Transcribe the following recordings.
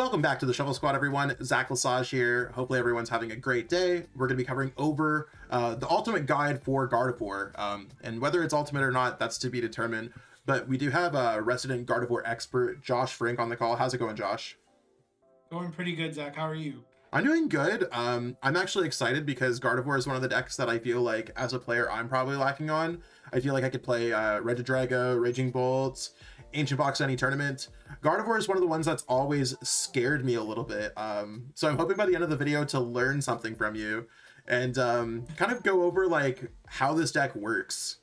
Welcome back to the Shuffle Squad, everyone. Zach Lesage here. Hopefully everyone's having a great day. We're going to be covering over the ultimate guide for Gardevoir. And whether it's ultimate or not, that's to be determined. But we do have a resident Gardevoir expert, Josh Frink, on the call. How's it going, Josh? Going pretty good, Zach. How are you? I'm doing good. I'm actually excited because Gardevoir is one of the decks that I feel like, as a player, I'm probably lacking on. I feel like I could play Regidrago, Raging Bolt, Ancient Box any tournament. Gardevoir is one of the ones that's always scared me a little bit. So I'm hoping by the end of the video to learn something from you and kind of go over like how this deck works.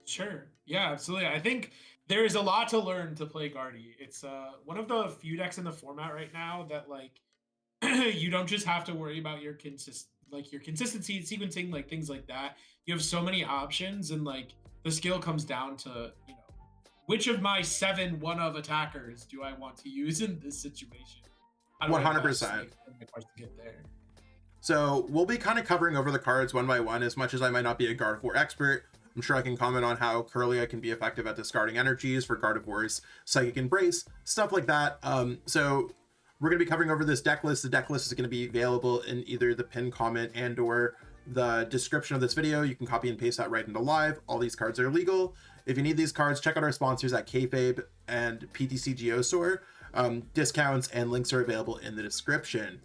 Sure. Yeah, absolutely. I think there is a lot to learn to play Guardy. It's one of the few decks in the format right now that like you don't just have to worry about your consistency, sequencing, like things like that. You have so many options, and like the skill comes down to, you know, which of my 7 one-of attackers do I want to use in this situation? 100%. So we'll be kind of covering over the cards one by one. As much as I might not be a Gardevoir expert, I'm sure I can comment on how Kirlia can be effective at discarding energies for Gardevoir's Psychic Embrace, stuff like that. So we're going to be covering over this deck list. The deck list is going to be available in either the pinned comment and or the description of this video. You can copy and paste that right into live. All these cards are legal. If you need these cards, check out our sponsors at Kayfabe and PTCGO Store. Discounts and links are available in the description.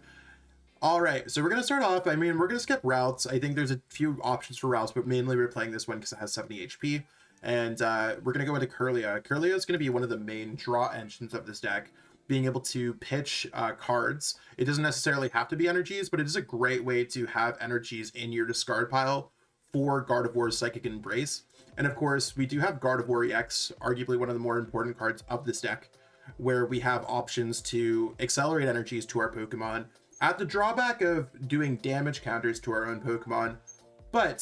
All right, so we're going to start off. I mean, we're going to skip Ralts. I think there's a few options for Ralts, but mainly we're playing this one because it has 70 HP. And we're going to go into Kirlia. Kirlia is going to be one of the main draw engines of this deck, being able to pitch cards. It doesn't necessarily have to be energies, but it is a great way to have energies in your discard pile for Gardevoir's Psychic Embrace. And of course, we do have Gardevoir EX, arguably one of the more important cards of this deck, where we have options to accelerate energies to our Pokemon at the drawback of doing damage counters to our own Pokemon. But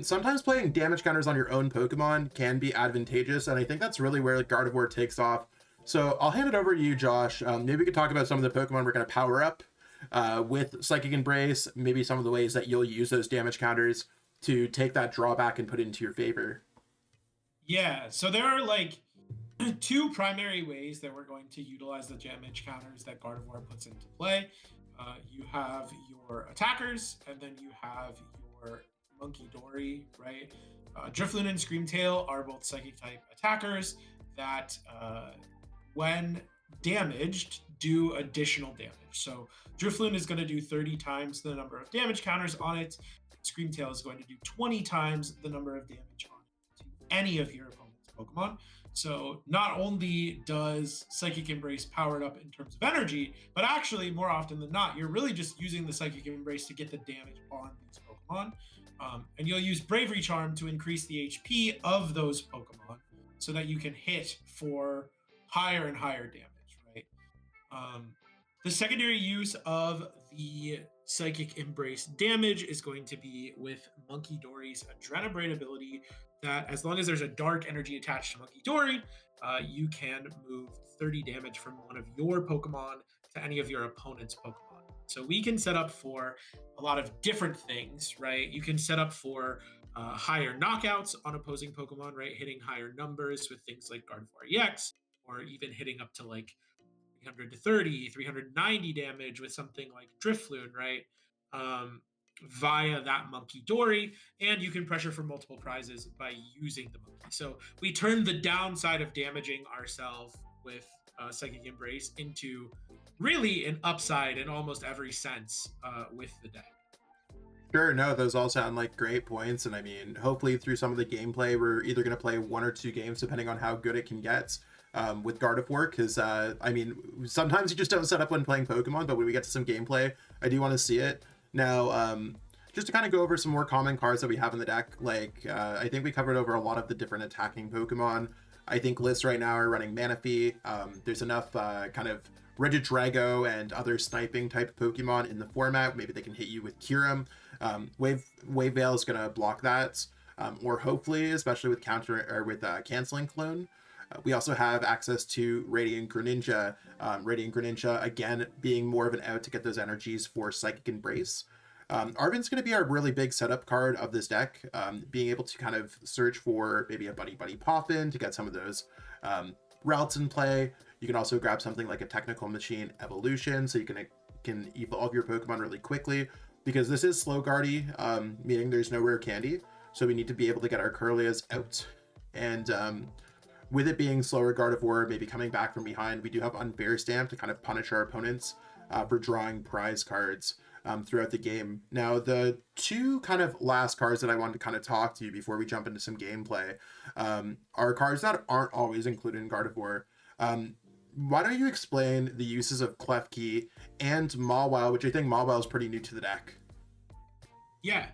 sometimes playing damage counters on your own Pokemon can be advantageous, and I think that's really where Gardevoir takes off. So I'll hand it over to you, Josh. Maybe we could talk about some of the Pokemon we're going to power up with Psychic Embrace, maybe some of the ways that you'll use those damage counters to take that drawback and put it into your favor. Yeah, so there are like 2 primary ways that we're going to utilize the damage counters that Gardevoir puts into play. You have your attackers, and then you have your Munkidori, right? Drifloon and Screamtail are both psychic type attackers that when damaged, do additional damage. So Drifloon is going to do 30 times the number of damage counters on it. Screamtail is going to do 20 times the number of damage on it to any of your opponent's Pokemon. So not only does Psychic Embrace power it up in terms of energy, but actually more often than not, you're really just using the Psychic Embrace to get the damage on these Pokemon. And you'll use Bravery Charm to increase the HP of those Pokemon so that you can hit for higher and higher damage, right? The secondary use of the Psychic Embrace damage is going to be with Munkidori's Adrenabrate ability, that as long as there's a dark energy attached to Munkidori, you can move 30 damage from one of your Pokemon to any of your opponent's Pokemon. So we can set up for a lot of different things, right? You can set up for higher knockouts on opposing Pokemon, right? Hitting higher numbers with things like Gardevoir EX, or even hitting up to like 330, 390 damage with something like Drifloon, right? Via that Munkidori, and you can pressure for multiple prizes by using the Monkey. So we turn the downside of damaging ourselves with Psychic Embrace into really an upside in almost every sense with the deck. Sure, no, those all sound like great points, and I mean, hopefully through some of the gameplay, we're either going to play 1 or 2 games, depending on how good it can get with Gardevoir, because, I mean, sometimes you just don't set up when playing Pokemon, but when we get to some gameplay, I do want to see it. Now, just to kind of go over some more common cards that we have in the deck, like, I think we covered over a lot of the different attacking Pokemon. I think lists right now are running Manaphy. There's enough kind of Regidrago and other sniping type Pokemon in the format. Maybe they can hit you with Kyurem. Wave Veil is going to block that, or hopefully, especially with canceling Clone. We also have access to Radiant Greninja. Radiant Greninja, again, being more of an out to get those energies for Psychic Embrace. Arven's going to be our really big setup card of this deck, being able to kind of search for maybe a Buddy-Buddy Poffin to get some of those Ralts in play. You can also grab something like a Technical Machine Evolution, so you can evolve your Pokemon really quickly, because this is slow guardy, meaning there's no rare candy, so we need to be able to get our Kirlias out. And with it being slower Gardevoir, maybe coming back from behind, we do have Unfair Stamp to kind of punish our opponents for drawing prize cards throughout the game. Now, the two kind of last cards that I wanted to kind of talk to you before we jump into some gameplay are cards that aren't always included in Gardevoir. Why don't you explain the uses of Klefki and Mawile, which I think Mawile is pretty new to the deck? Yeah.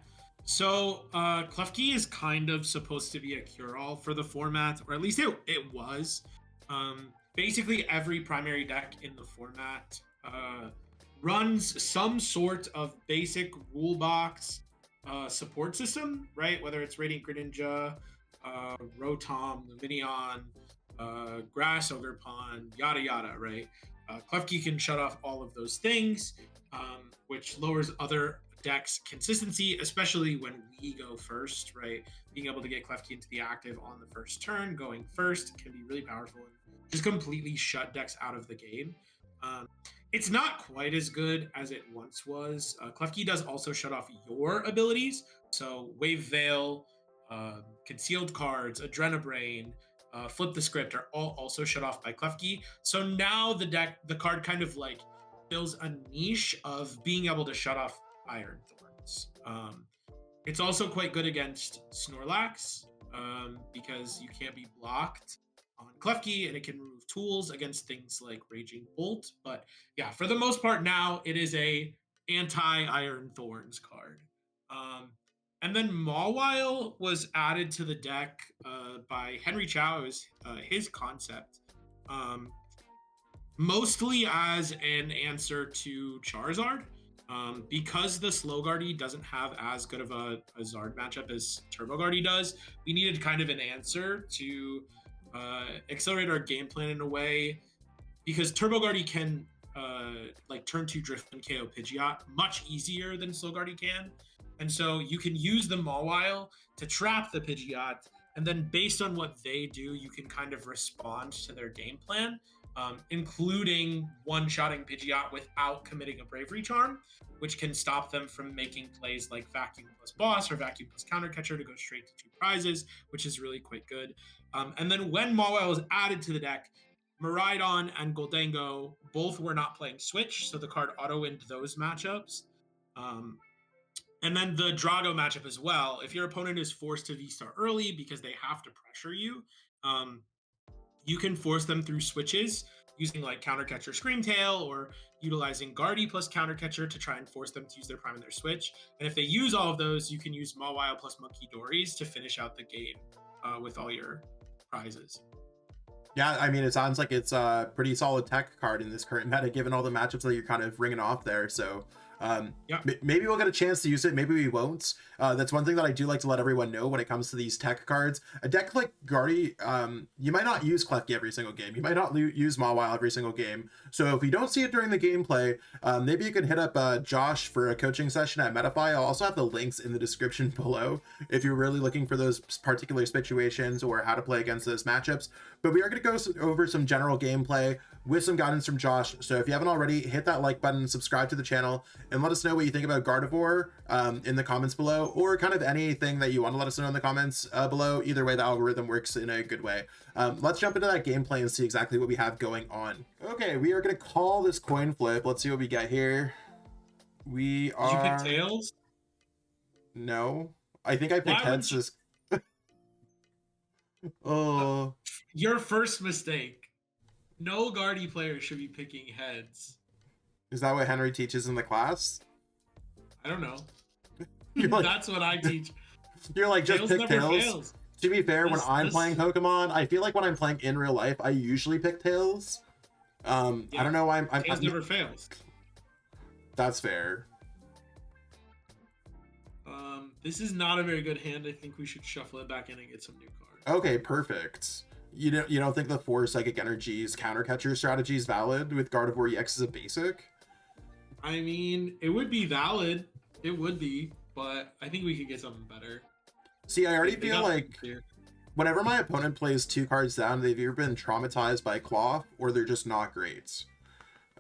So Klefki is kind of supposed to be a cure-all for the format, or at least it was. Basically, every primary deck in the format runs some sort of basic rule box support system, right? Whether it's Radiant Greninja, Rotom, Lumineon, Grass, Ogerpon, yada yada, right? Klefki can shut off all of those things, which lowers other decks' consistency, especially when we go first, right? Being able to get Klefki into the active on the first turn, going first, can be really powerful and just completely shut decks out of the game. It's not quite as good as it once was. Klefki does also shut off your abilities, so Wave Veil, Concealed Cards, Adrenabrain, Flip the Script are all also shut off by Klefki. So now the card kind of like fills a niche of being able to shut off Iron Thorns. It's also quite good against Snorlax because you can't be blocked on Klefki, and it can remove tools against things like Raging Bolt. But yeah, for the most part now, it is a anti-Iron Thorns card. And then Mawile was added to the deck by Henry Chow. It was his concept, mostly as an answer to Charizard. Because the Slow Guardy doesn't have as good of a Zard matchup as Turbo Guardy does, we needed kind of an answer to accelerate our game plan in a way, because Turbo Guardy can like turn 2 Drift and KO Pidgeot much easier than Slow Guardy can. And so you can use the Mawile to trap the Pidgeot, and then based on what they do, you can kind of respond to their game plan, including one-shotting Pidgeot without committing a Bravery Charm, which can stop them from making plays like Vacuum plus Boss or Vacuum plus Counter Catcher to go straight to 2 prizes, which is really quite good. And then when Mawile was added to the deck, Miraidon and Goldango both were not playing Switch, so the card auto-winned those matchups. And then the Drago matchup as well. If your opponent is forced to V-Star early because they have to pressure you, you can force them through switches using like Counter Catcher Screamtail, or utilizing Guardy plus Counter Catcher to try and force them to use their prime in their switch. And if they use all of those, you can use Mawile plus Munkidoris to finish out the game with all your prizes. Yeah, I mean, it sounds like it's a pretty solid tech card in this current meta, given all the matchups that you're kind of ringing off there. So yeah, maybe we'll get a chance to use it, maybe we won't. That's one thing that I do like to let everyone know when it comes to these tech cards. A deck like Guardy, you might not use Klefki every single game, you might not use Mawile every single game, so if we don't see it during the gameplay, maybe you can hit up Josh for a coaching session at Manaphy. I'll also have the links in the description below if you're really looking for those particular situations or how to play against those matchups. But we are going to go over some general gameplay with some guidance from Josh. So if you haven't already, hit that like button, subscribe to the channel, and let us know what you think about Gardevoir in the comments below, or kind of anything that you want to let us know in the comments below. Either way, the algorithm works in a good way. Let's jump into that gameplay and see exactly what we have going on. Okay, we are going to call this coin flip. Let's see what we get here. We are... Did you pick tails? No. I think I picked heads. Oh... Your first mistake. No Guardy player should be picking heads. Is that what Henry teaches in the class? I don't know. Like, that's what I teach. You're like, just pick tails. To be fair, when I'm playing Pokemon, I feel like when I'm playing in real life, I usually pick tails. Yeah, I don't know why tails never fails. That's fair. This is not a very good hand. I think we should shuffle it back in and get some new cards. Okay, perfect. You don't think the 4 Psychic Energies Counter Catcher strategy is valid with Gardevoir EX as a basic? I mean, it would be valid. It would be, but I think we could get something better. See, I already feel like whenever my opponent plays 2 cards down, they've either been traumatized by Cloth or they're just not great.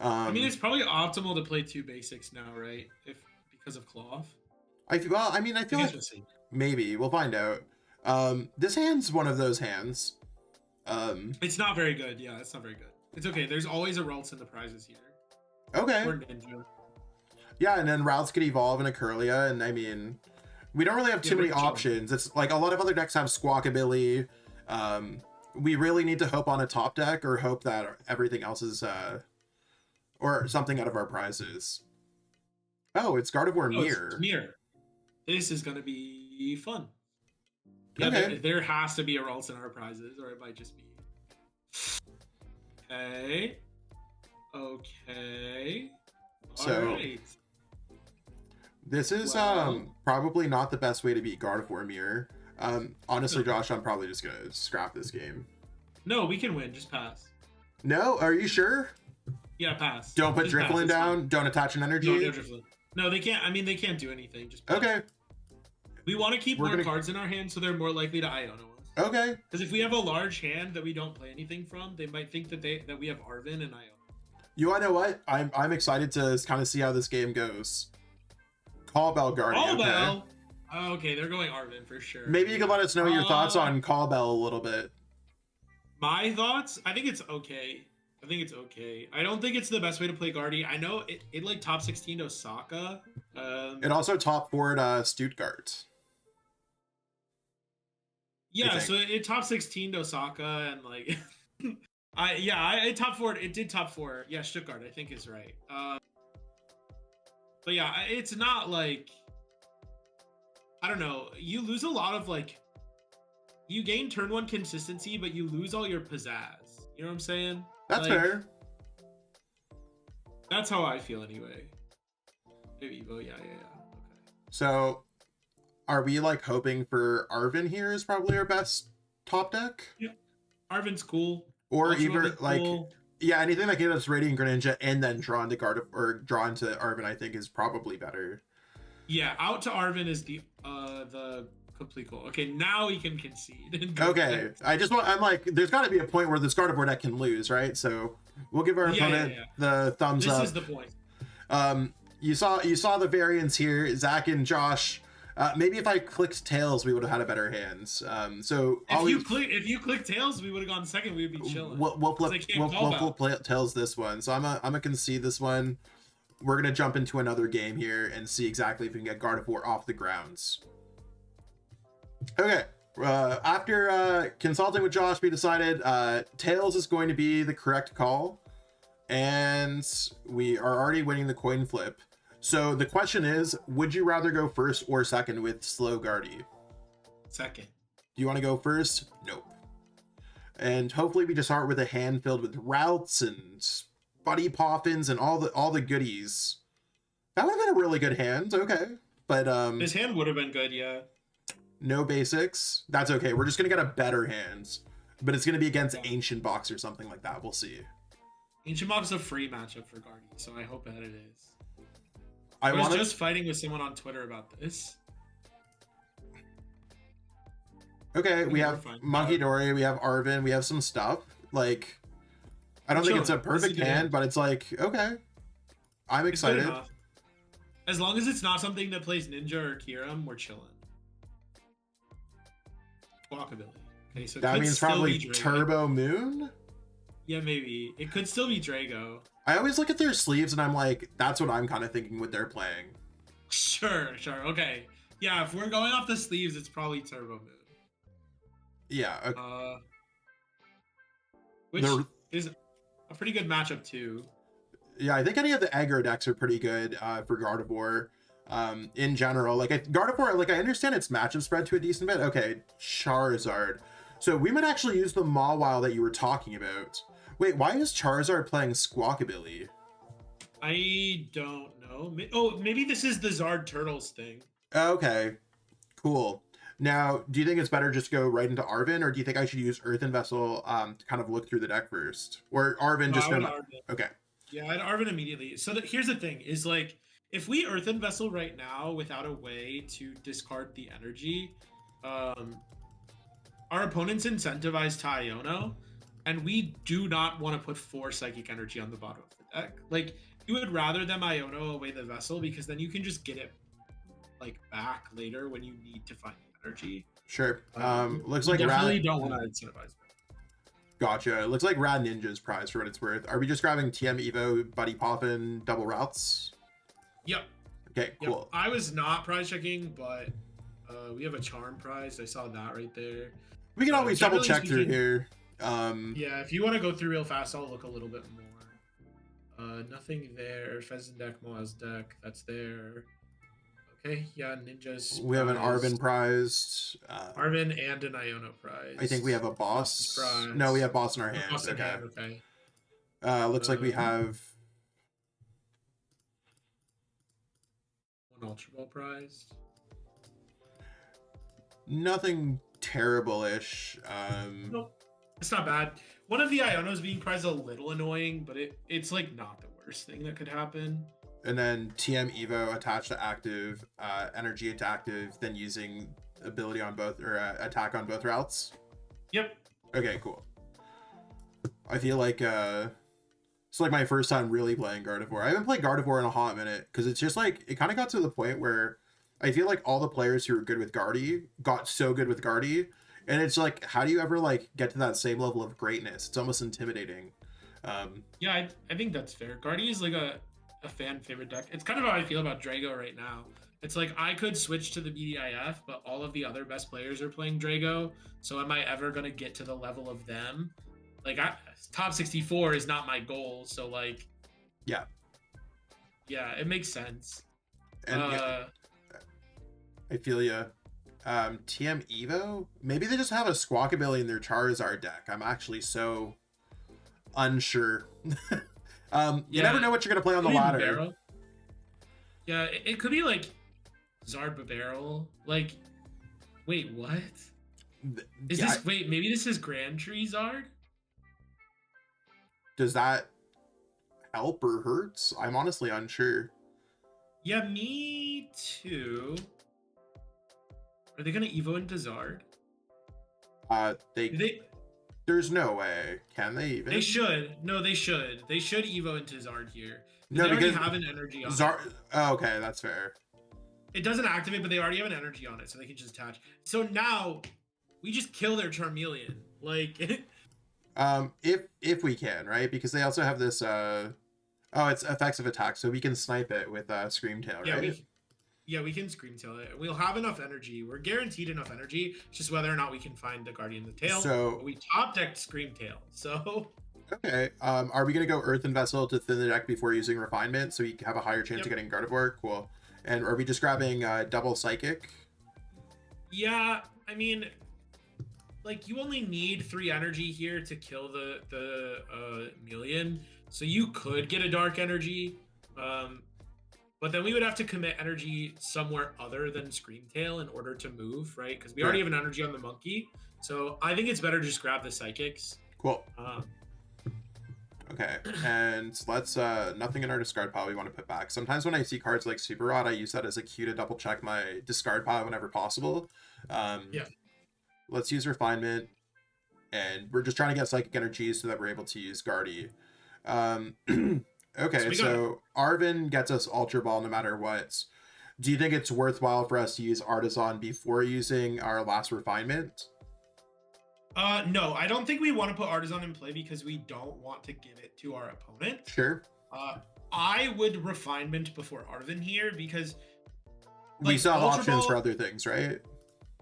I mean, it's probably optimal to play 2 basics now, right? Because of Cloth. I feel like maybe we'll find out. This hand's one of those hands. It's not very good. Yeah, it's not very good. It's okay. There's always a Ralts in the prizes here. Okay. Or Ninja. Yeah, and then Ralts could evolve in a Kirlia, and I mean, we don't really have too many options. It's like a lot of other decks have Squawkabilly. We really need to hope on a top deck or hope that everything else is or something out of our prizes. Oh, it's Gardevoir Mirror. It's Mirror. This is gonna be fun. Yeah, okay. there has to be a Ralts in our prizes, or it might just be. Okay. Okay. So, right. This is probably not the best way to beat Gardevoir Mirror. Honestly, Josh, I'm probably just gonna scrap this game. No, we can win. Just pass. No, are you sure? Yeah, pass. Don't put Drifloon down. Fine. Don't attach an energy. No, they can't. I mean, they can't do anything. Just pass. Okay. We want to keep more cards in our hand, so they're more likely to Iono us. Okay. Because if we have a large hand that we don't play anything from, they might think that we have Arven and Iono. You wanna know what? I'm excited to kind of see how this game goes. Call Bell Guardian. Call Bell. Oh, okay, they're going Arven for sure. Maybe you could let us know your thoughts on Call Bell a little bit. My thoughts? I think it's okay. I don't think it's the best way to play Guardy. I know it like top 16 to Osaka. It also top 4'd Stuttgart. Yeah, so it top 16 to Osaka and like I top 4. It did top 4. Yeah, Stuttgart I think is right. But yeah, it's not like, I don't know. You lose a lot of like, you gain turn 1 consistency, but you lose all your pizzazz. You know what I'm saying? That's like, fair. That's how I feel anyway. Maybe Evo, yeah. Okay. So, are we like hoping for Arven here is probably our best top deck? Yeah, Arven's cool. Or either like, yeah, anything that gives us Radiant Greninja and then drawn to drawn to Arven, I think is probably better. Yeah, out to Arven is the complete goal. Okay, now we can concede. Okay, I'm like, there's got to be a point where this Gardevoir deck can lose, right? So we'll give our opponent the thumbs up. This is the point. You saw the variance here, Zach and Josh. Maybe if I clicked Tails, we would have had a better hand. So if you click Tails, we would have gone second. We would be chilling. We'll flip Tails this one. So I'm gonna concede this one. We're gonna jump into another game here and see exactly if we can get Gardevoir off the grounds. Okay. After consulting with Josh, we decided Tails is going to be the correct call, and we are already winning the coin flip. So the question is, would you rather go first or second with Slow Guardy? Second. Do you want to go first? Nope. And hopefully we just start with a hand filled with Ralts and Buddy Poffins and all the goodies. That would have been a really good hand. Okay. But his hand would have been good, yeah. No basics. That's okay. We're just gonna get a better hand. But it's gonna be against Ancient Box or something like that. We'll see. Ancient Box is a free matchup for Guardy, so I hope that it is. I was just fighting with someone on Twitter about this. Okay, we have Munkidori, we have Arven, we have some stuff. Like, I don't think it's a perfect hand, but it's like, okay. I'm excited. As long as it's not something that plays Ninja or Kiram, we're chilling. Walkability. Okay, so that means probably Turbo Moon? Yeah, maybe. It could still be Drago. I always look at their sleeves and I'm like, that's what I'm kind of thinking what they're playing. Sure. Okay. Yeah, if we're going off the sleeves, it's probably Turbo Moon. Yeah. Okay. Which is a pretty good matchup too. Yeah, I think any of the aggro decks are pretty good for Gardevoir. In general, like Gardevoir, like I understand its matchup spread to a decent bit. Okay, Charizard. So we might actually use the Mawile that you were talking about. Wait, why is Charizard playing Squawkabilly? I don't know. Oh, maybe this is the Zard Turtles thing. Okay, cool. Now, do you think it's better just go right into Arven, or do you think I should use Earthen Vessel to kind of look through the deck first? Or Arven just go... Okay. Yeah, I'd Arven immediately. So here's the thing, is like, if we Earthen Vessel right now without a way to discard the energy, our opponent's incentivized to Iono, and we do not want to put 4 Psychic Energy on the bottom of the deck. Like, you would rather them Iono away the Vessel, because then you can just get it like back later when you need to find energy. Sure. Looks like definitely don't want to incentivize that. Gotcha. It looks like Rad Ninja's prize for what it's worth. Are we just grabbing TM Evo, Buddy Poffin, double Ralts? Yep. Okay, cool. Yep. I was not prize checking, but we have a charm prize. I saw that right there. We can always double check through here. Yeah, if you want to go through real fast, I'll look a little bit more. Nothing there. Fezandipiti's deck, that's there. Okay, yeah, Ninja's. We have an Arven prized. Arven and an Iono prize. I think we have a boss. No, we have boss in our hands. Boss in Okay. hand, okay. Looks like we have one Ultra Ball prize. nothing terrible-ish. Nope, it's not bad. One of the Ionos being prized a little annoying, but it's like not the worst thing that could happen. And then TM Evo attached to active, energy to active, then using ability on both, or attack on both routes. Yep. Okay, cool. I feel like it's like my first time really playing Gardevoir. I haven't played Gardevoir in a hot minute because it's just like, it kind of got to the point where I feel like all the players who were good with Guardy got so good with Guardy, and it's like, how do you ever like get to that same level of greatness? It's almost intimidating. Yeah, I think that's fair. Guardy is like a fan favorite deck. It's kind of how I feel about Drago right now. It's like I could switch to the BDIF, but all of the other best players are playing Drago. So am I ever going to get to the level of them? Like, top 64 is not my goal. So like, yeah, it makes sense. And I feel ya. TM Evo, maybe they just have a Squawkabilly in their Charizard deck. I'm actually so unsure. You never know what you're gonna play on the ladder. Barrel. Yeah, it could be like Zard Barrel. Like, wait, what? Is this? Wait, maybe this is Grand Tree Zard. Does that help or hurts? I'm honestly unsure. Yeah, me too. Are they gonna Evo into Zard? There's no way. Can they even? They should. No, they should. They should Evo into Zard here. No, they because already have an energy on Zard. it. Oh, okay, that's fair. It doesn't activate, but they already have an energy on it, so they can just attach. So now we just kill their Charmeleon. Like, if we can, right? Because they also have this. Oh, it's effects of attack, so we can snipe it with Screamtail, right? We can Screamtail it. We'll have enough energy. We're guaranteed enough energy. It's just whether or not we can find the Guardian of the Tail. So we top decked Screamtail. So okay. Are we gonna go Earthen Vessel to thin the deck before using Refinement so we have a higher chance of getting Gardevoir? Cool. And are we just grabbing double Psychic? Yeah, I mean, like, you only need 3 energy here to kill the Melian. So you could get a Dark Energy. But then we would have to commit energy somewhere other than Screamtail in order to move, right? Because we already have an energy on the monkey. So I think it's better to just grab the Psychics. Cool. Okay, and let's nothing in our discard pile we want to put back. Sometimes when I see cards like Super Rod, I use that as a cue to double check my discard pile whenever possible. Let's use Refinement, and we're just trying to get Psychic Energy so that we're able to use Guardy. Okay, so Arven gets us Ultra Ball no matter what. Do you think it's worthwhile for us to use Artazon before using our last Refinement? No, I don't think we want to put Artazon in play because we don't want to give it to our opponent. Sure. I would Refinement before Arven here because we still have options for other things, right?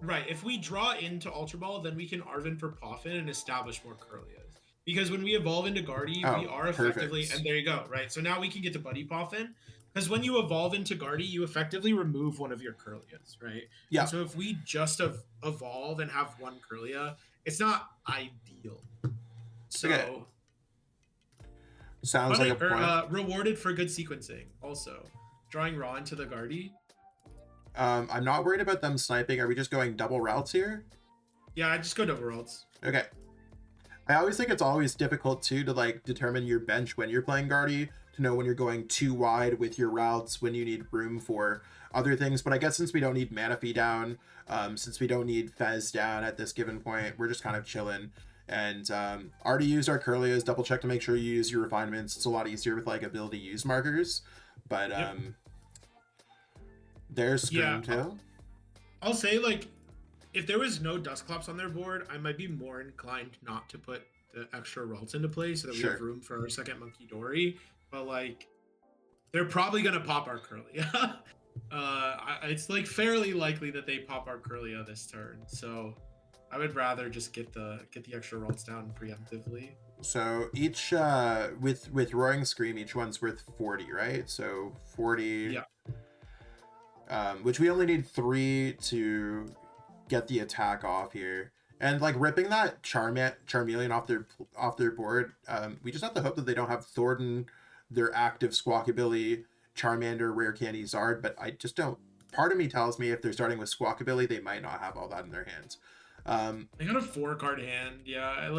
Right. If we draw into Ultra Ball, then we can Arven for Poffin and establish more Kirlias. Because when we evolve into Guardy, we are effectively, and there you go, right? So now we can get to Buddy Poffin. Because when you evolve into Guardy, you effectively remove one of your Kirlias, right? Yeah. And so if we just evolve and have one Kirlia, it's not ideal. So okay. Sounds like a point. Rewarded for good sequencing. Also, drawing raw into the Guardy. I'm not worried about them sniping. Are we just going double routes here? Yeah, I just go double routes. Okay. I always think it's always difficult too to like determine your bench when you're playing Guardy. to know when you're going too wide with your routes, when you need room for other things. But I guess since we don't need Manaphy down, since we don't need Fez down at this given point, we're just kind of chilling. And already used our Kirlias. Double check to make sure you use your refinements. It's a lot easier with like ability use markers. But there's Screamtail. I'll say, like, if there was no Dusclops on their board, I might be more inclined not to put the extra Ralts into play so that we have room for our second Munkidori. But, like, they're probably going to pop our Kirlia. It's, like, fairly likely that they pop our Kirlia this turn. So I would rather just get the extra Ralts down preemptively. So each, with Roaring Scream, each one's worth 40, right? So 40... Yeah. Which we only need 3 to get the attack off here, and like ripping that Charmeleon off their board. We just have to hope that they don't have Thornton, their active Squawkabilly, Charmander, Rare Candy, Zard. But I just don't. Part of me tells me if they're starting with Squawkabilly, they might not have all that in their hands. They got a 4-card hand. Yeah,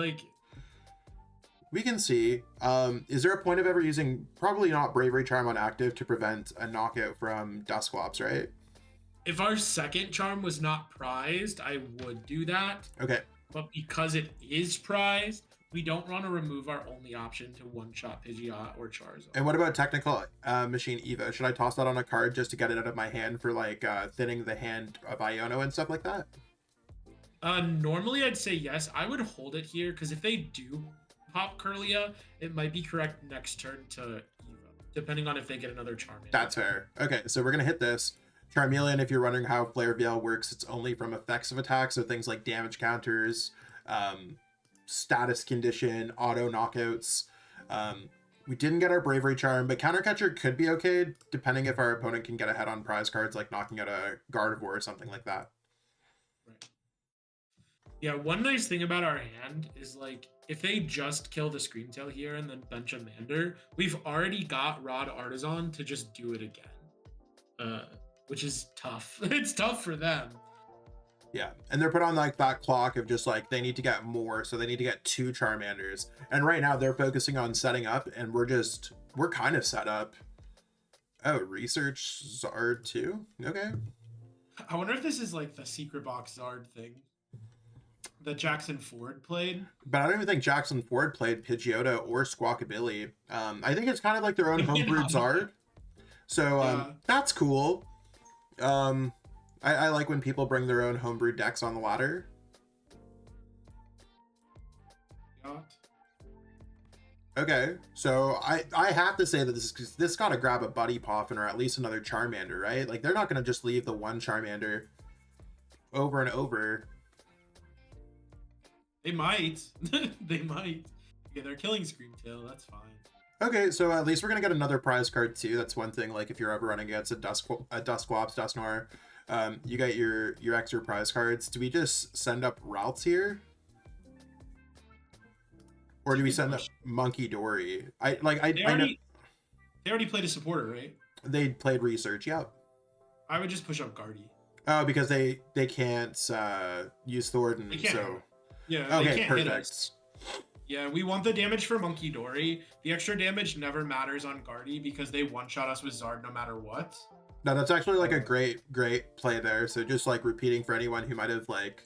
we can see. Is there a point of ever using, probably not Bravery Charm on active to prevent a knockout from Dusclops, right? If our second charm was not prized, I would do that. Okay. But because it is prized, we don't want to remove our only option to one-shot Pidgeot or Charizard. And what about Technical Machine Eva? Should I toss that on a card just to get it out of my hand for like thinning the hand of Iono and stuff like that? Normally I'd say yes. I would hold it here because if they do pop Kirlia, it might be correct next turn to Eva, depending on if they get another Charmander. That's fair. Okay, so we're gonna hit this. Charmeleon, if you're wondering how Flare Veil works, it's only from effects of attack, so things like damage counters, status condition, auto knockouts. We didn't get our Bravery Charm, but Countercatcher could be okay, depending if our opponent can get ahead on prize cards, like knocking out a Gardevoir or something like that. Right. Yeah, one nice thing about our hand is, like, if they just kill the Screamtail here and then bench a Mander, we've already got Rod Artazon to just do it again. Which is tough. It's tough for them. Yeah, and they're put on like that clock of just like they need to get more, so they need to get 2 Charmanders. And right now they're focusing on setting up, and we're kind of set up. Oh, research Zard too? Okay. I wonder if this is like the secret box Zard thing that Jackson Ford played. But I don't even think Jackson Ford played Pidgeotto or Squawkabilly. I think it's kind of like their own homebrewed Zard. So that's cool. I like when people bring their own homebrewed decks on the ladder. Okay, so I have to say that this got to grab a Buddy Poffin or at least another Charmander, right? Like they're not going to just leave the one Charmander over and over. They might. They might. Yeah, they're killing Screamtail. That's fine. Okay, so at least we're gonna get another prize card too. That's one thing. Like if you're ever running against a Dusclops, Dusknoir, you get your extra prize cards. Do we just send up Ralts here, or do we send up Munkidori? They already played a supporter, right? They played research. Yep. I would just push up Guardy. Oh, because they can't use Thornton. They can't. So yeah. Okay, they can't perfect. Hit us. Yeah, we want the damage for Munkidori. The extra damage never matters on Guardy because they one-shot us with Zard no matter what. No, that's actually like a great play there. So just like repeating for anyone who might have like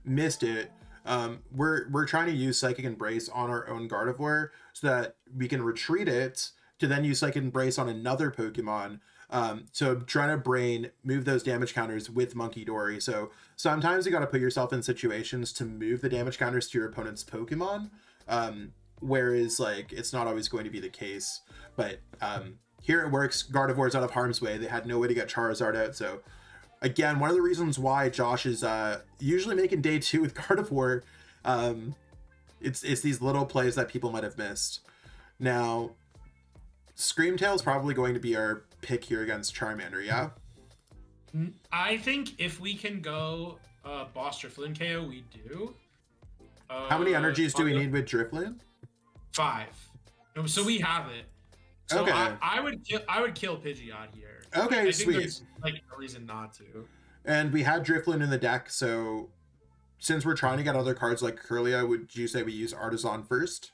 missed it, we're trying to use Psychic Embrace on our own Gardevoir so that we can retreat it to then use Psychic Embrace on another Pokemon. So trying to move those damage counters with Munkidori. So sometimes you got to put yourself in situations to move the damage counters to your opponent's Pokemon. Whereas like it's not always going to be the case, but here it works. Gardevoir's out of harm's way. They had no way to get Charizard out. So again, one of the reasons why Josh is usually making day 2 with Gardevoir, it's these little plays that people might have missed. Now Screamtail is probably going to be our pick here against Charmander. Yeah, I think if we can go Boss Drifloon KO, we do. How many energies do we need with Drifloon? 5. So we have it. So okay. I would kill Pidgeot here. Okay, I think sweet. there's like no reason not to. And we had Drifloon in the deck, so since we're trying to get other cards like Kirlia, would you say we use Artazon first?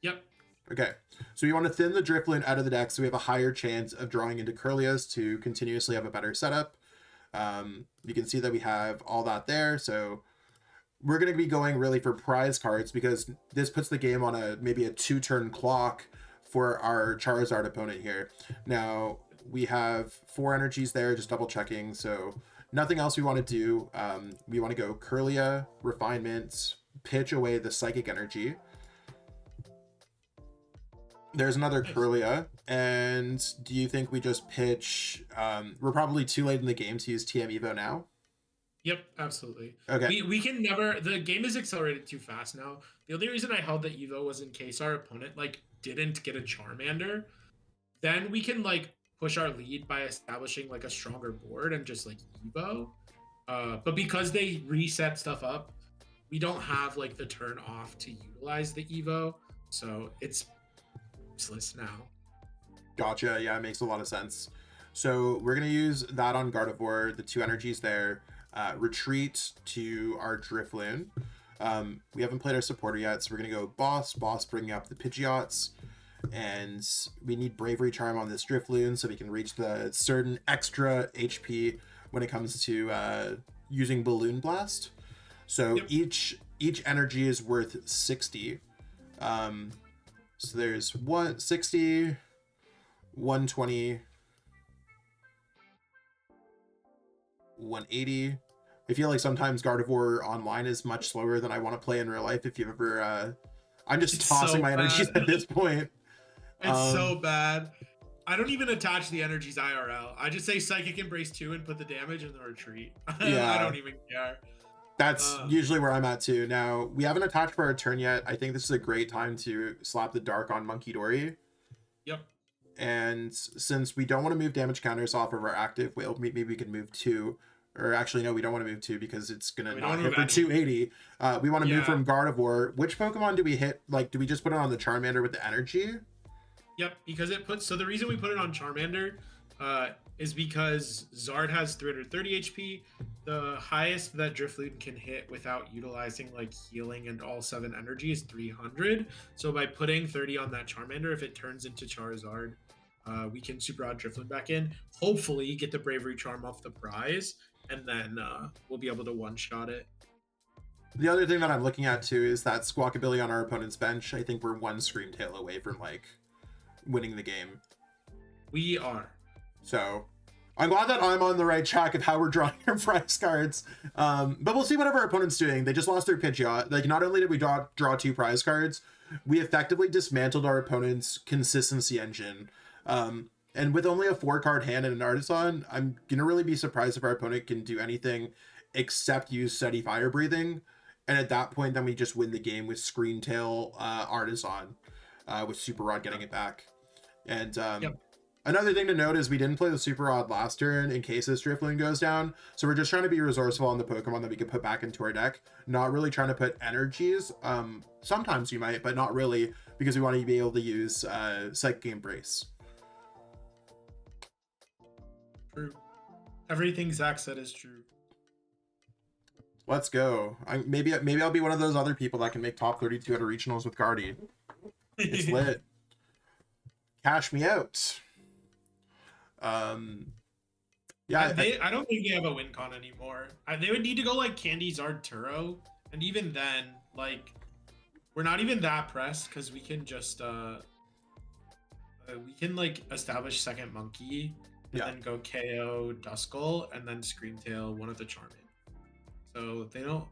Yep. Okay, so we want to thin the Drifloon out of the deck so we have a higher chance of drawing into Kirlias to continuously have a better setup. You can see that we have all that there, so we're going to be going really for prize cards because this puts the game on maybe a 2-turn clock for our Charizard opponent here. Now, we have 4 energies there, just double checking, so nothing else we want to do. We want to go Kirlia, Refinement, pitch away the Psychic Energy. There's another Kirlia, and do you think we just pitch... we're probably too late in the game to use TM Evo now? Yep, absolutely. Okay. We can never... The game is accelerated too fast now. The only reason I held the Evo was in case our opponent, like, didn't get a Charmander. Then we can, like, push our lead by establishing, like, a stronger board and just, like, Evo. But because they reset stuff up, we don't have, like, the turn off to utilize the Evo. So it's useless now. Gotcha. Yeah, it makes a lot of sense. So we're going to use that on Gardevoir, the 2 energies there. Retreat to our Drifloon. We haven't played our supporter yet, so we're going to go Boss, bringing up the Pidgeots. And we need Bravery Charm on this Drifloon so we can reach the certain extra HP when it comes to using Balloon Blast. So yep. each energy is worth 60. So there's 160, 120, 180. I feel like sometimes Gardevoir online is much slower than I want to play in real life. If you've ever, I'm just tossing my energies at this point. It's so bad. I don't even attach the energies IRL. I just say Psychic Embrace 2 and put the damage in the retreat. Yeah. I don't even care. That's usually where I'm at too. Now, we haven't attached for our turn yet. I think this is a great time to slap the Dark on Munkidori. Yep. And since we don't want to move damage counters off of our active, well, maybe we can move 2. Or actually, no, we don't want to move 2 because it's going to not hit for 280. We want to move from Gardevoir. Which Pokemon do we hit? Like, do we just put it on the Charmander with the energy? Yep, because it puts... So the reason we put it on Charmander is because Zard has 330 HP. The highest that Drifloon can hit without utilizing, like, healing and all 7 energy is 300. So by putting 30 on that Charmander, if it turns into Charizard, we can Super Odd Drifloon back in. Hopefully get the Bravery Charm off the prize, and then we'll be able to one-shot it. The other thing that I'm looking at, too, is that Squawkabilly on our opponent's bench. I think we're 1 Screamtail away from, like, winning the game. We are. So I'm glad that I'm on the right track of how we're drawing our prize cards. But we'll see whatever our opponent's doing. They just lost their Pidgeot. Like, not only did we draw 2 prize cards, we effectively dismantled our opponent's consistency engine. And with only a 4-card hand and an Artazon, I'm gonna really be surprised if our opponent can do anything except use Steady Fire Breathing. And at that point, then we just win the game with Screamtail Artazon, with Super Rod getting it back. And another thing to note is we didn't play the Super Rod last turn in case this Drifloon goes down. So we're just trying to be resourceful on the Pokemon that we could put back into our deck. Not really trying to put energies. Sometimes you might, but not really, because we want to be able to use Psychic Embrace. True. Everything Zach said is true. Let's go. Maybe I'll be one of those other people that can make top 32 at a regionals with Guardy. It's lit. Cash me out. Yeah, I don't think they have a win con anymore. They would need to go like Candy Zard Turo, and even then, like, we're not even that pressed because we can just we can like establish second Monkey and then go KO Duskull and then Screamtail one of the Charmin. So they don't.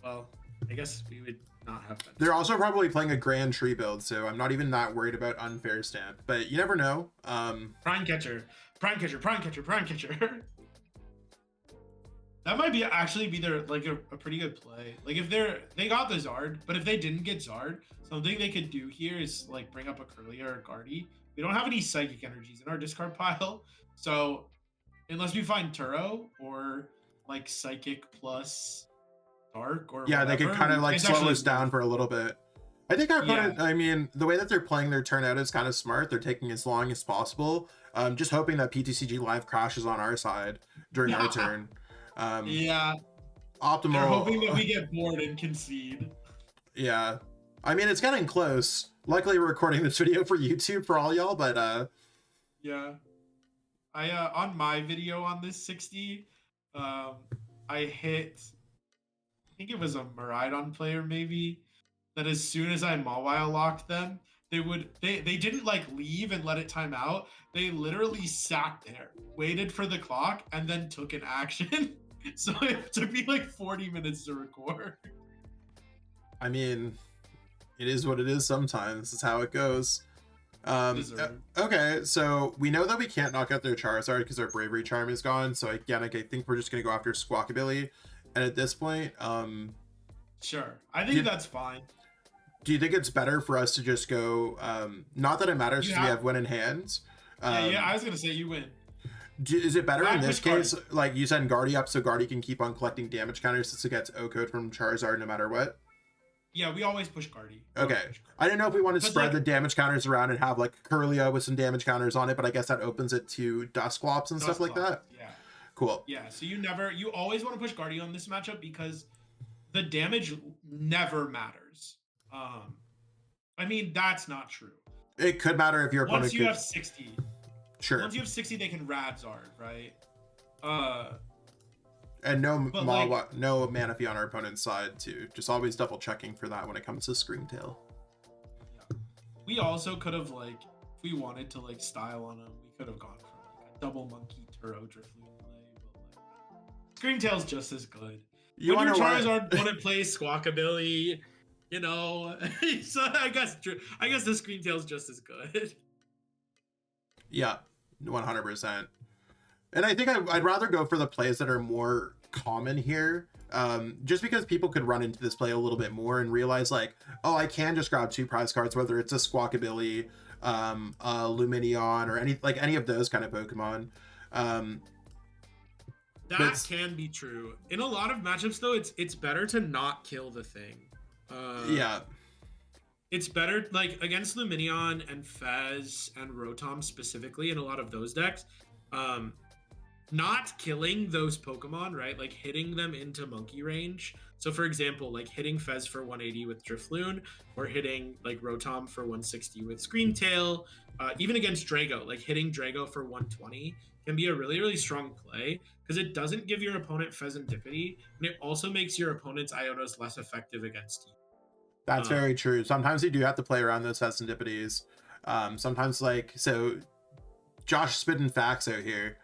Well, I guess we would not have that. They're also probably playing a Grand Tree build, so I'm not even that worried about Unfair Stamp. But you never know. Prime Catcher. That might be actually be their like a pretty good play. Like if they got the Zard, but if they didn't get Zard, something they could do here is like bring up a Kirlia or a Guardy. We don't have any Psychic energies in our discard pile, so unless we find Turo or like Psychic plus Dark or yeah, whatever, they could kind of like slow us down for a little bit. I think our opponent, I mean, the way that they're playing their turn out is kind of smart. They're taking as long as possible. Just hoping that PTCG Live crashes on our side during our turn. Optimal. They're hoping that we get bored and concede. Yeah. I mean, it's getting close. Luckily, we're recording this video for YouTube for all y'all, but yeah. I on my video on this 60, I hit, I think it was a Miraidon player maybe, that as soon as I Mawile locked them, they didn't like leave and let it time out. They literally sat there, waited for the clock, and then took an action. So it took me like 40 minutes to record. I mean, it is what it is sometimes. This is how it goes. Okay, so we know that we can't knock out their Charizard because our Bravery Charm is gone. So again, I think we're just gonna go after Squawkabilly. And at this point, sure, I think that's fine. Do you think it's better for us to just go? Not that it matters because we have win in hand. Yeah, I was gonna say you win. Is it better in this case? Like you send Guardy up so Guardy can keep on collecting damage counters since it gets O-code from Charizard no matter what? Yeah, we always push Guardy. Okay. I didn't know if we wanted to spread the damage counters around and have like Kirlia with some damage counters on it, but I guess that opens it to Dusclops and stuff like that. Yeah. Cool. Yeah, so you always want to push Guardy on this matchup because the damage never matters. I mean, that's not true. It could matter if your opponent Once you have 60. Sure. Once you have 60, they can Radzard, right? And no Manaphy on our opponent's side too. Just always double checking for that when it comes to Screamtail. Yeah. We also could have like, if we wanted to like style on him, we could have gone for like a double monkey Turo Drifloon play, but like Screamtail's just as good. You want your Charizard wouldn't play Squawkabilly, you know. So I guess the Screamtail's just as good. Yeah, 100%. And I think I'd rather go for the plays that are more common here, just because people could run into this play a little bit more and realize like, oh, I can just grab 2 prize cards, whether it's a Squawkabilly, a Lumineon, or any of those kind of Pokemon. That can be true. In a lot of matchups, though, it's better to not kill the thing. Yeah. It's better, like, against Lumineon and Fez and Rotom specifically in a lot of those decks, not killing those Pokemon, right? Like, hitting them into monkey range. So, for example, like, hitting Fez for 180 with Drifloon, or hitting, like, Rotom for 160 with Screamtail, even against Drago, like, hitting Drago for 120 can be a really, really strong play, because it doesn't give your opponent Fezandipiti, and it also makes your opponent's Ionos less effective against you. That's very true. Sometimes you do have to play around those Fesandipities. Sometimes, like, so Josh spitting facts out here.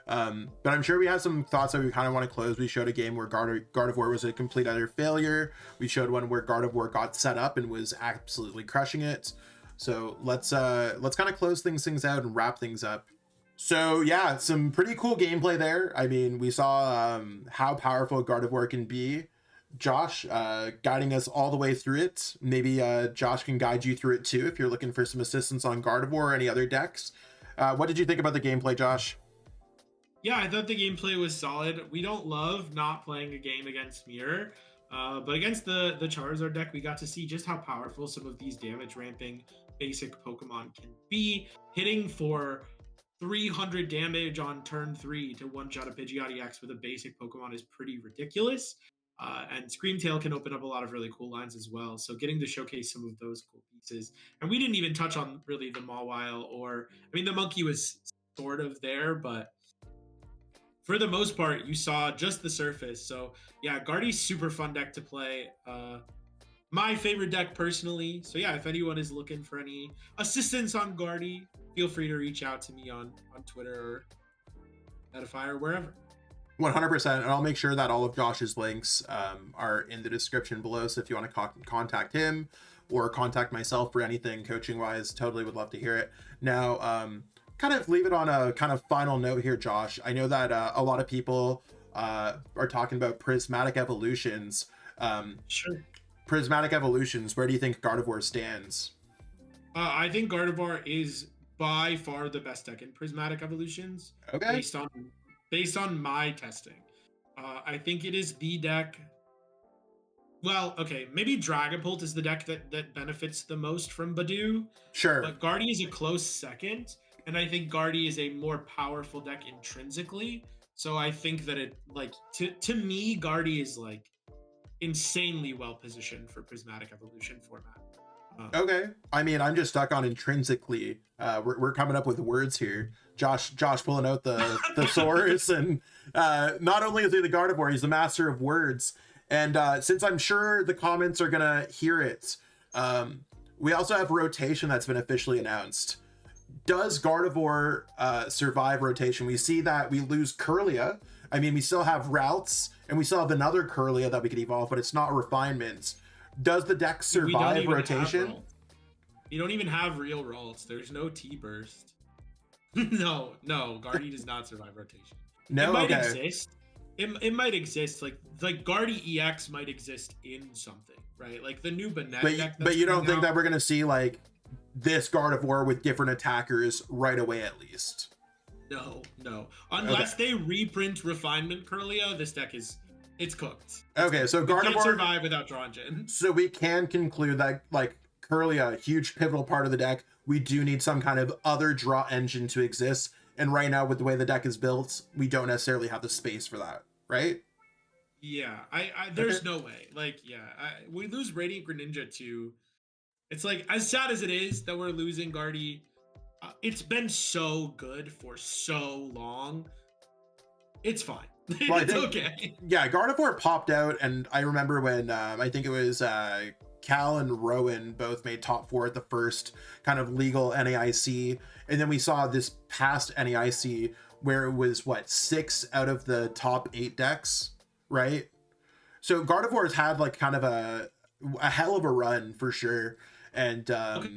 But I'm sure we have some thoughts that we kind of want to close. We showed a game where Gardevoir was a complete utter failure. We showed one where Gardevoir got set up and was absolutely crushing it. So let's kind of close things out and wrap things up. So yeah, some pretty cool gameplay there. I mean, we saw how powerful Gardevoir can be. Josh guiding us all the way through it. Maybe Josh can guide you through it too if you're looking for some assistance on Gardevoir or any other decks. What did you think about the gameplay, Josh? Yeah, I thought the gameplay was solid. We don't love not playing a game against Mirror, but against the Charizard deck, we got to see just how powerful some of these damage ramping basic Pokemon can be. Hitting for 300 damage on turn 3 to one-shot a Pidgeotto X with a basic Pokemon is pretty ridiculous. And Screamtail can open up a lot of really cool lines as well. So getting to showcase some of those cool pieces. And we didn't even touch on really the Mawile, or, I mean, the monkey was sort of there, but for the most part, you saw just the surface. So yeah, Guardy's super fun deck to play. My favorite deck personally. So yeah, if anyone is looking for any assistance on Guardy, feel free to reach out to me on Twitter or Edify or wherever. 100%, and I'll make sure that all of Josh's links are in the description below. So if you want to contact him or contact myself for anything coaching wise, totally would love to hear it. Now, kind of leave it on a kind of final note here, Josh. I know that a lot of people are talking about prismatic evolutions. Sure. Prismatic evolutions, where do you think Gardevoir stands? I think Gardevoir is by far the best deck in prismatic evolutions. Okay. Based on my testing. I think it is the deck. Well, okay, maybe Dragapult is the deck that benefits the most from Badu. Sure. But Guardy is a close second, and I think Guardy is a more powerful deck intrinsically. So I think that it, like, to me, Guardy is like insanely well positioned for prismatic evolution format. Okay. I mean, I'm just stuck on intrinsically. We're coming up with words here. Josh pulling out the thesaurus, and not only is he the Gardevoir, he's the master of words. And since I'm sure the comments are gonna hear it, we also have rotation that's been officially announced. Does Gardevoir survive rotation? We see that we lose Kirlia. I mean, we still have Ralts, and we still have another Kirlia that we could evolve, but it's not refinements. Does the deck survive rotation? You don't even have real Ralts. There's no T-Burst. No, Guardy does not survive rotation. No, it might okay. exist. It might exist. Like Guardy EX might exist in something, right? Like the new Banette deck. But you don't think that we're gonna see like this Gardevoir with different attackers right away at least? No. Unless they reprint Refinement Kirlia, this deck it's cooked. Okay, so Gardevoir can't survive without Dronjin. So we can conclude that like Kirlia, a huge pivotal part of the deck. We do need some kind of other draw engine to exist, and right now with the way the deck is built, we don't necessarily have the space for that, right? Yeah, there's no way. Like, we lose Radiant Greninja too. It's like, as sad as it is that we're losing Guardy, it's been so good for so long. It's fine. Well, it's okay. Yeah, Gardevoir popped out, and I remember when I think it was Cal and Rowan both made top 4 at the first kind of legal NAIC, and then we saw this past NAIC where it was what, 6 out of the top 8 decks, right? So Gardevoir has had like kind of a hell of a run for sure, and so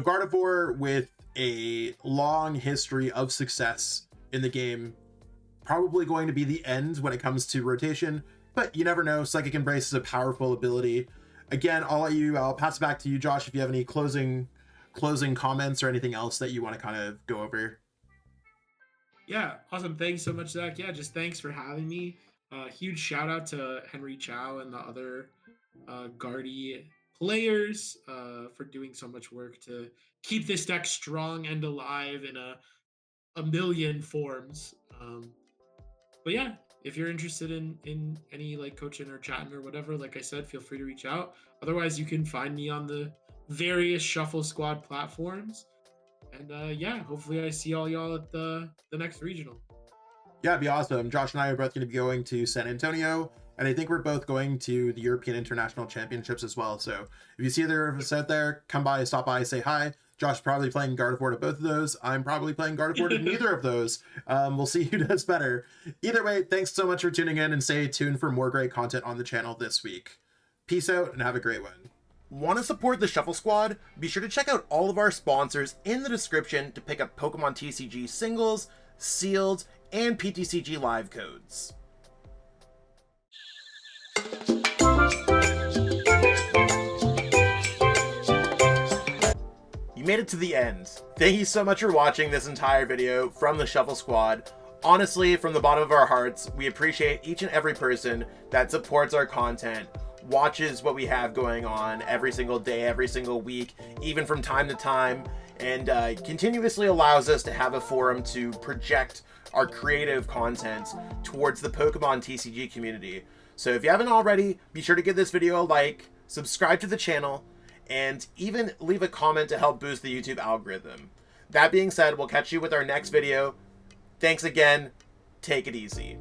Gardevoir with a long history of success in the game, probably going to be the end when it comes to rotation, but you never know. Psychic Embrace is a powerful ability. Again, I'll pass it back to you, Josh, if you have any closing comments or anything else that you want to kind of go over. Yeah, awesome. Thanks so much, Zach. Yeah, just thanks for having me. Huge shout out to Henry Chow and the other Guardy players for doing so much work to keep this deck strong and alive in a million forms. But yeah, if you're interested in any like coaching or chatting or whatever, like I said, feel free to reach out. Otherwise, you can find me on the various Shuffle Squad platforms. And hopefully I see all y'all at the next regional. Yeah, it'd be awesome. Josh and I are both going to be going to San Antonio, and I think we're both going to the European International Championships as well. So if you see either of us out there, come by, stop by, say hi. Josh probably playing Gardevoir to both of those. I'm probably playing Gardevoir to neither of those. We'll see who does better. Either way, thanks so much for tuning in, and stay tuned for more great content on the channel this week. Peace out and have a great one. Want to support the Shuffle Squad? Be sure to check out all of our sponsors in the description to pick up Pokemon TCG singles, sealed, and PTCG live codes. You made it to the end. Thank you so much for watching this entire video from the Shuffle Squad. Honestly, from the bottom of our hearts, we appreciate each and every person that supports our content, watches what we have going on every single day, every single week, even from time to time, and continuously allows us to have a forum to project our creative content towards the Pokemon TCG community. So if you haven't already, be sure to give this video a like, subscribe to the channel, and even leave a comment to help boost the YouTube algorithm. That being said, we'll catch you with our next video. Thanks again. Take it easy.